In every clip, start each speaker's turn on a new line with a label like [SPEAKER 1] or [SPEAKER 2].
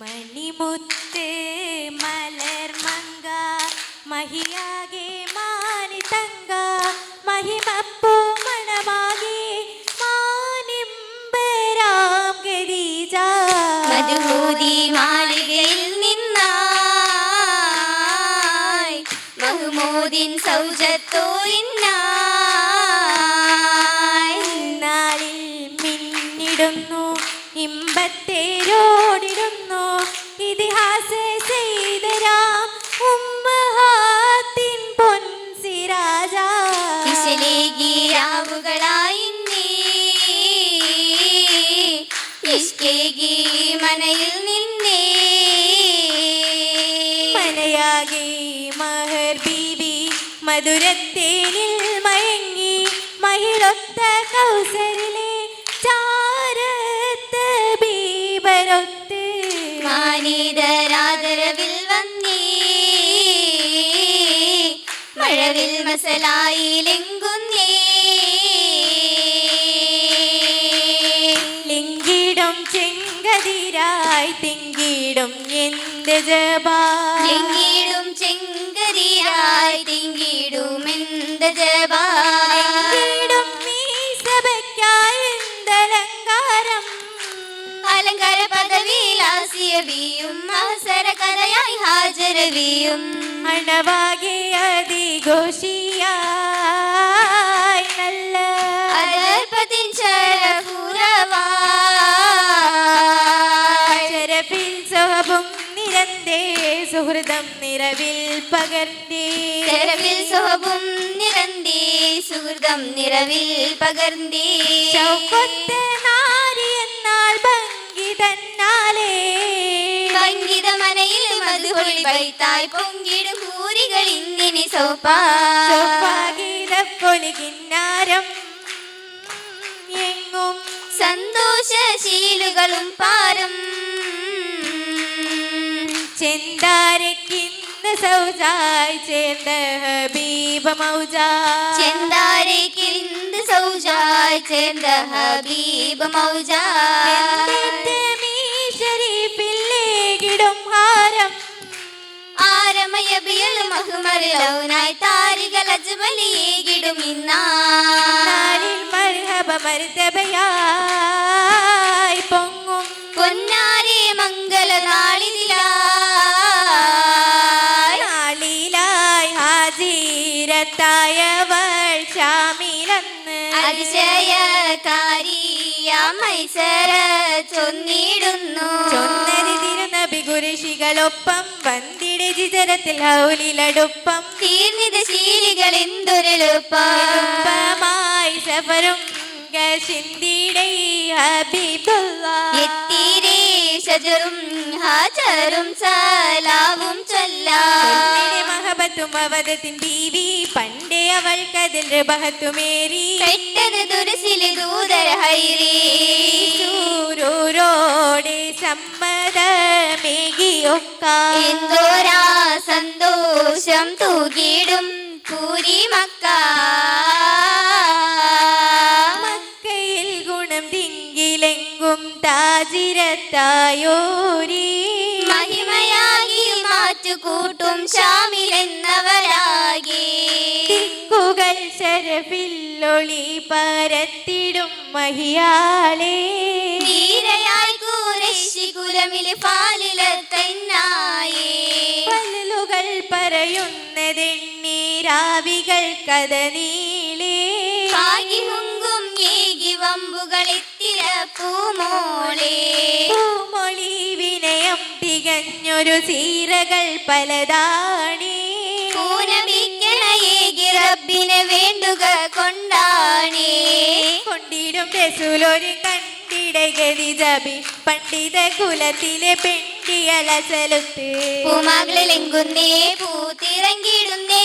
[SPEAKER 1] മണിമുത്ത് മലർമങ്ക മഹിയാകെ മാനിതങ്ക മഹിമപ്പൂ മണമാകെ മാനിമ്പരാം ഗദീജ
[SPEAKER 2] മധുഹൂതി മാളികയിൽ നിന്നായി മഹ്മൂദിൻ സൗജത്തോയിന്നായി
[SPEAKER 1] നാളിൽ മിന്നിടുന്നു ഇമ്പത്തേരോടിടുന്നു ഇതിഹാസ ചെയ്തരാം ഉമ്മഹാത്തിൻ പൊൻസിരാജ
[SPEAKER 2] ഇശലേകിരാവുകളായി ഇഷ്കേകി മനയിൽ നിന്നേ
[SPEAKER 1] മനയാകെ മഹർ ബീവി മധുരത്തേനിൽ മയങ്ങി മഹിളൊത്ത കൗസരിലെ ചാരത്ത് ബീബരൊത്ത്
[SPEAKER 2] മാനീതരാദരവിൽ വന്നേ മഴവിൽ മസലായി ലെങ്കുന്നേ
[SPEAKER 1] ലിംഗിടും ചെങ്കതിരായി തിങ്കിടും എന്ത് ജപാ
[SPEAKER 2] ലിംഗിടും ചെങ്കരിയായി തിങ്കിടും എന്ത് ജപാ
[SPEAKER 1] ലിംഗിടും നീ സഭയ്ക്കായി എന്തലങ്കാരം
[SPEAKER 2] അലങ്കാര പദവിയിലാസിയബിയും അവസര കഥയായി ഹാജരവിയും
[SPEAKER 1] അണവാകെ അതിഘോഷിയായി നല്ല
[SPEAKER 2] അതർപ്പത്തിൻ
[SPEAKER 1] ചരപ്പിൽ സഹബും നിരന്തേ സുഹൃതം നിറവിൽ പകർന്നേ
[SPEAKER 2] ചെരവിൽ സുഹബും നിരന്തേ സുഹൃതം നിറവിൽ പകർന്നേ
[SPEAKER 1] ചൗക്കൊത്ത നാരി എന്നാൽ ഭംഗി തന്നാലേ
[SPEAKER 2] സംഗീത മനയിൽ മധുഹൊളി വൈത്തായി പൊങ്കിടും കൂരികൾ ഇന്നിനി
[SPEAKER 1] സൗഭാഗീതപ്പൊലി കിന്നാരം എങ്ങും
[SPEAKER 2] സന്തോഷശീലുകളും പാരം
[SPEAKER 1] ചെന്താരക്കിന്ന് സൗജായി ചേർന്ന ഹബീബ മൗജ
[SPEAKER 2] ചെന്താരേക്കിരിന്ത് സൗജായി ചേർന്ന ഹബീബ് മൗജ
[SPEAKER 1] ഷരീഫില്ലേകിടും ഹാരം
[SPEAKER 2] ആരമയബിയൽ മഹ്മറിലൗനായി താരികൾ അജ്മലിയേകിടും
[SPEAKER 1] നാളിൽ മർഹബ മർത്തബയായി പൊങ്ങും
[SPEAKER 2] പൊന്നാരി മംഗല
[SPEAKER 1] നാളിലായി ഹാജീരത്തായവൾ ഷാമിലന്ന്
[SPEAKER 2] അതിശയകാരിയ മൈസര ചൊന്നിടുന്നു
[SPEAKER 1] ചൊന്നരി തിരുനബി കുരിശികളൊപ്പം വന്തിടെ ജിജരത്തിൽ ഹൗലിലടുപ്പം
[SPEAKER 2] തീർന്നിത ശീലികൾ എന്തൊരെളുപ്പമായി
[SPEAKER 1] സഫറും ചിന്തിടൈ ഹബീബുള്ള
[SPEAKER 2] എത്തിരേ ഷജറും ഹാജറും സലാവും ചൊല്ലാം
[SPEAKER 1] മഹബത്തും അവതത്തിൻ ബീവി പണ്ടേ അവൾക്കതിൽ ബഹത്തുമേറി
[SPEAKER 2] പെട്ടത് തുരസില് ദൂതര ഹൈരേ
[SPEAKER 1] സൂരോടെ സമ്മതമേകിയൊക്ക
[SPEAKER 2] എന്തോരാ സന്തോഷം തൂകിടും പൂരി മക്ക
[SPEAKER 1] മക്കയിൽ ഗുണം തിങ്കിലെങ്കും താജിരത്തായോരീ
[SPEAKER 2] മഹിമയാകി മാറ്റുകൂട്ടും ഷാമിലെന്നവരാകെ
[SPEAKER 1] ദിക്കുകൾ ശരഫില്ലൊളി പരത്തിടും മഹിയാളേ
[SPEAKER 2] ധീരയായി കൂരശി കുലമില് പാലിലെത്തന്നായേ
[SPEAKER 1] പല്ലുകൾ പറയുന്നതെണ്ണീരാവികൾ കഥ നീളേ
[SPEAKER 2] കാകി ഹുങ്കും ഏകി വമ്പുകളിത്തിര പൂമോളെ
[SPEAKER 1] പൂമൊഴി വിനയം തികഞ്ഞൊരു സീരകൾ പലതാണേ
[SPEAKER 2] പൂനമിക്കണ ഏകി റബ്ബിനെ വേണ്ടുക കൊണ്ടാണേ
[SPEAKER 1] കൊണ്ടിടും റസൂലൊരു കണ്ടിടഗതി ജബി പണ്ഡിത കുലത്തിലെ പെണ്ടിയലസലുത്ത്
[SPEAKER 2] പൂമാകളിലെങ്കുന്നേ പൂത്തിറങ്ങിടുന്നേ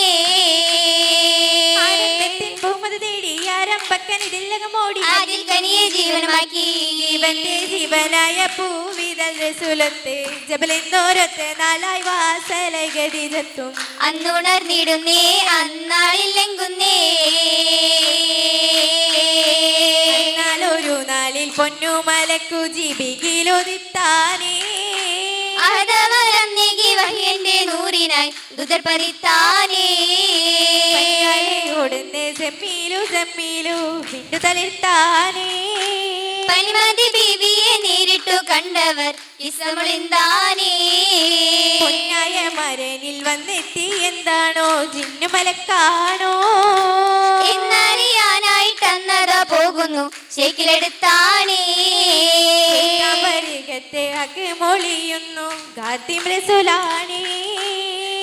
[SPEAKER 1] ആനന്ദത്തിൻ പൂമത് തേടി ആരംഭക്കനിതില്ലകമോടി
[SPEAKER 2] അതിൽ കനിയെ ജീവനമാക്കി
[SPEAKER 1] ജീവന്റെ ജീവനായ പൂവിതൽ റസൂലത്ത് ജബലെന്നോരത്ത് നാലായി വാസലഗതിജത്തും
[SPEAKER 2] അന്നുണർന്നിടുന്നേ അന്നാളില്ലെങ്കുന്നേ
[SPEAKER 1] എന്നാൽ ഒരു നാളിൽ പൊന്നു മലക്കു ജീവികിലൊതിത്താനേ
[SPEAKER 2] അഹദവരം നെഗി വഹിയന്റെ നൂറിനായി ദുതർപതിത്താനേ
[SPEAKER 1] ഓടുന്നേ സെമ്മീലു സെമ്മീലു വിണ്ടു തളിർത്താനേ
[SPEAKER 2] പനിമതി ബീവിയെ നേരിട്ടു കണ്ടവർ ഇസമുളിന്താനേ
[SPEAKER 1] പൊന്നായ മരനിൽ വന്നെത്തി എന്താണോ ജിന്നു മലക്കാണോ
[SPEAKER 2] എന്നറിയാനായിട്ടന്നതാ പോകുന്നു ശേക്കിലെടുത്താനേ
[SPEAKER 1] പരികത്തെ അക്ക് മൊളിയുന്നു ഗാത്തിം റസൂലാണേ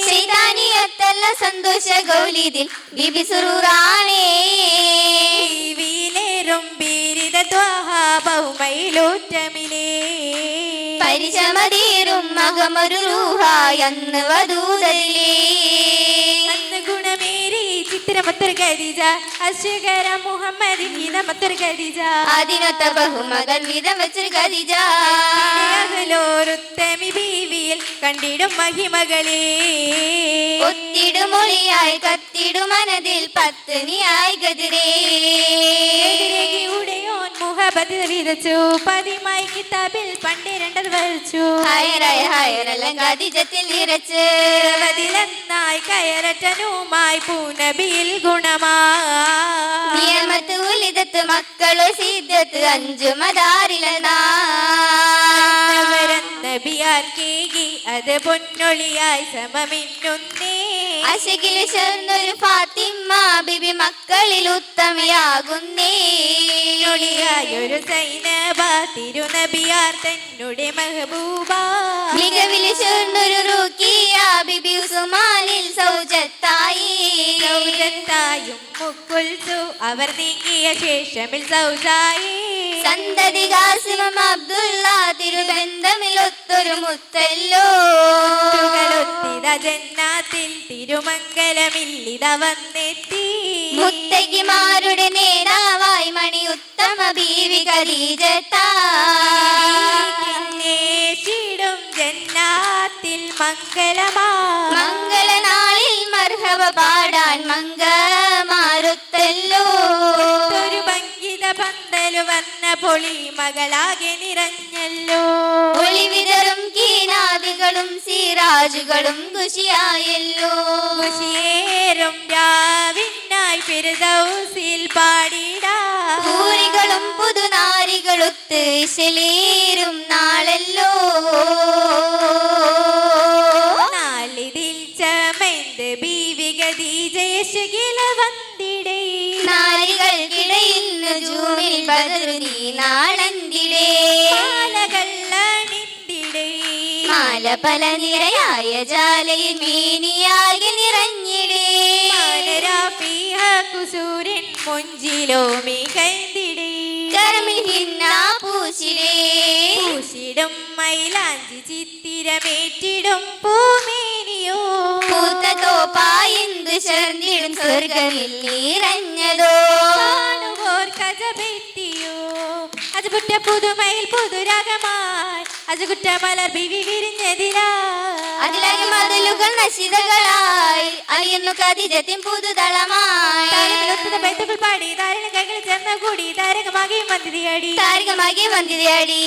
[SPEAKER 2] ശൈതാനിയത്തല്ല സന്തോഷ ഗൗലിതിൽ ബിബി സുറൂറാണേ
[SPEAKER 1] വീലേറും ബീരിത ത്വഹാബൗമയിലൂറ്റമിലേ
[SPEAKER 2] പരിചമതീരും മകമൊരു റൂഹായന്ന് വധൂതലിലേ
[SPEAKER 1] അന്ന് ഗുണമേരി ചിത്രമത്തൊരു ഖദീജ അശുകര മുഹമ്മദിൻ ഗീതമത്തൊരു ഖദീജ
[SPEAKER 2] അതിനൊത്ത ബഹുമകൾ വിധം വെച്ചൊരു ഖദീജ
[SPEAKER 1] അഹ്ലോരുത്തമി ബീവിയിൽ കണ്ടിടും മഹിമകളേ
[SPEAKER 2] ഒത്തിടുമൊളിയായി കത്തിടു മനതിൽ പത്നിയായി ഗതിരേ
[SPEAKER 1] ഉടയോൻ മുഹബത്ത് വിതച്ചു പതിമായി കിതാബിൽ പണ്ടിരണ്ടത് വരച്ചു
[SPEAKER 2] ഹയറായ ഹയറെല്ലാം ഖദീജത്തിൽ നിറച്ച്
[SPEAKER 1] അതിലെന്നായി കയററ്റനുമായി പൂനബിയിൽ ഗുണമാ
[SPEAKER 2] നിയമത്ത് ഉലിതത്ത് മക്കളോ സിദ്ധത്ത് അഞ്ചു മദാരിലതാ
[SPEAKER 1] നബിയാർക്കേകി അത് പൊന്നൊളിയായി സമമിന്നുന്നേ
[SPEAKER 2] അശകിൽ ചേർന്നൊരു ഫാത്തിമ ബിബി മക്കളിൽ ഉത്തമയാകുന്നേ
[SPEAKER 1] ഒളിയായൊരു സൈനബ തിരുനബിയാർ തന്നുടെ മെഹബൂബ
[SPEAKER 2] മികവിൽ ചേർന്നൊരു റുക്കിയ ബിബി ഉസ്മാനിൽ സൗജത്തായി
[SPEAKER 1] സൗജത്തായും മുക്കുൽസു അവർ നീങ്ങിയ ശേഷമിൽ സൗജായി
[SPEAKER 2] സന്തതി കാസിമം അബ്ദുള്ള തിരുബന്ധമിൽ ഒത്തൊരു മുത്തല്ലോ
[SPEAKER 1] ൊത്തിത ജന്നാത്തിൽ തിരുമംഗലമില്ലിത വന്നെത്തി
[SPEAKER 2] മുത്തകിമാരുടെ നേതാവായി മണി ഉത്തമ ബീവി
[SPEAKER 1] ിടും ജന്നാത്തിൽ മംഗളമാ
[SPEAKER 2] മംഗളനാളിൽ മർഹബ പാടാൻ മംഗമാരുത്തല്ലോ
[SPEAKER 1] ഒരു ഭംഗിത പന്തലു വന്ന പൊളി മകളാകെ നിറഞ്ഞല്ലോ
[SPEAKER 2] ഒളിവിതറും കീനാദികളും സിറാജുകളും ഖുഷിയായല്ലോ
[SPEAKER 1] ഖുഷിയേറും രാവിനായി ഫിർദൗസിൽ പാടിടാ
[SPEAKER 2] പൂരികളും പുതുനാരികളൊത്ത് ശലേരും നാളല്ലോ
[SPEAKER 1] നാളിതിൽ ചമൈന്ത് ബീവി ഖദീജയശകില വന്നിടേ
[SPEAKER 2] നാരികൾക്കിടയിൽ ജൂമിൽ ബദറു നീ നാളന്തിടേ
[SPEAKER 1] മാലകൾ അണിന്തിടേ
[SPEAKER 2] മാല പല നിരയായ ജാലയിൽ മേനിയാകെ നിറഞ്ഞിടേ
[SPEAKER 1] മാനരാഫിഹ കുസൂരൻ മുഞ്ചിലോ മികൈന്തിടേ
[SPEAKER 2] കരമിൽ ഹിന്ന പൂശിടേ
[SPEAKER 1] പൂശിടും മൈലാഞ്ചി ചിത്തിരമേറ്റിടും പൂമേനിയോ
[SPEAKER 2] പൂത്ത തോപ്പായിന്തു ചേർന്നിടും സ്വർഗമിൽ നിറഞ്ഞതോ
[SPEAKER 1] കാണുവോർ കജബെത്തിയോ അജുകുറ്റ പുതുമയിൽ പുതുരാഗമായി അജുകുറ്റ മലർ ബിവി വിരിഞ്ഞതിലാ
[SPEAKER 2] അതിലാകെ മതിലുകൾ നശിതകളായി അലിയുന്നു ഖദീജത്തിൻ പുതുതളമായി
[SPEAKER 1] ബൈത്തുകൾ പാടി ധാരണ കൈകൾ ചേർന്ന കൂടി താരകമാകെ മന്ദിരിയടി
[SPEAKER 2] താരികമാകെ വന്തിരയടി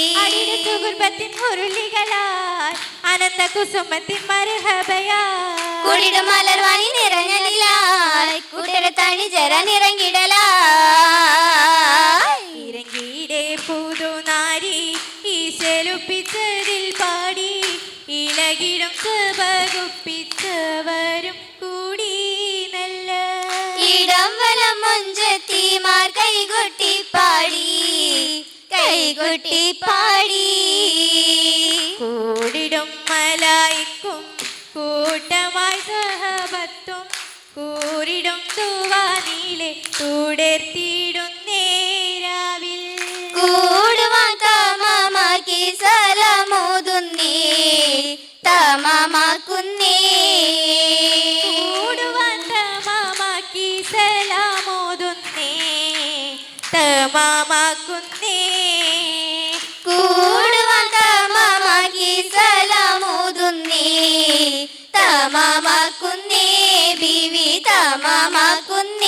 [SPEAKER 1] കുർബത്തിൻ മുരുളികളായി ആനന്ദ കുസുമത്തിൻ മർഹബയാ
[SPEAKER 2] കുടിടും മലർവാണി നിറഞ്ഞതിലായി കൂട്ടര തണി ജര നിറങ്ങിടലായി
[SPEAKER 1] ഇറങ്ങിയിടെ പുതുനാരി ഈശലുപ്പിച്ചതിൽ പാടി ഇളകിടും സഭകുപ്പിച്ചവരും കൂടി നല്ല
[SPEAKER 2] ഇടം വലം മൊഞ്ചത്തിമാർ കൈകൊട്ടി പാടി കൈകൊട്ടി പാടി
[SPEAKER 1] കൂടിടും മലായിക്കും കൂട്ടമായി സഹബത്തും കൂറിടും തുവാനിലെ തുടർത്തിയിടും നേരാവിൽ
[SPEAKER 2] കൂടുവാൻ തമാമാക്കി സലമോതുന്നേ തമാമാക്കുന്നേ
[SPEAKER 1] കൂടുവാൻ തമാമാക്കി സലാമോതുന്നേ തമാമാക്കുന്നേ
[SPEAKER 2] കൂടുവാൻ തമാമാക്കി സലമോതുന്നേ തമാമാക്കുന്നേ ബീവി തമാമാക്കുന്നേ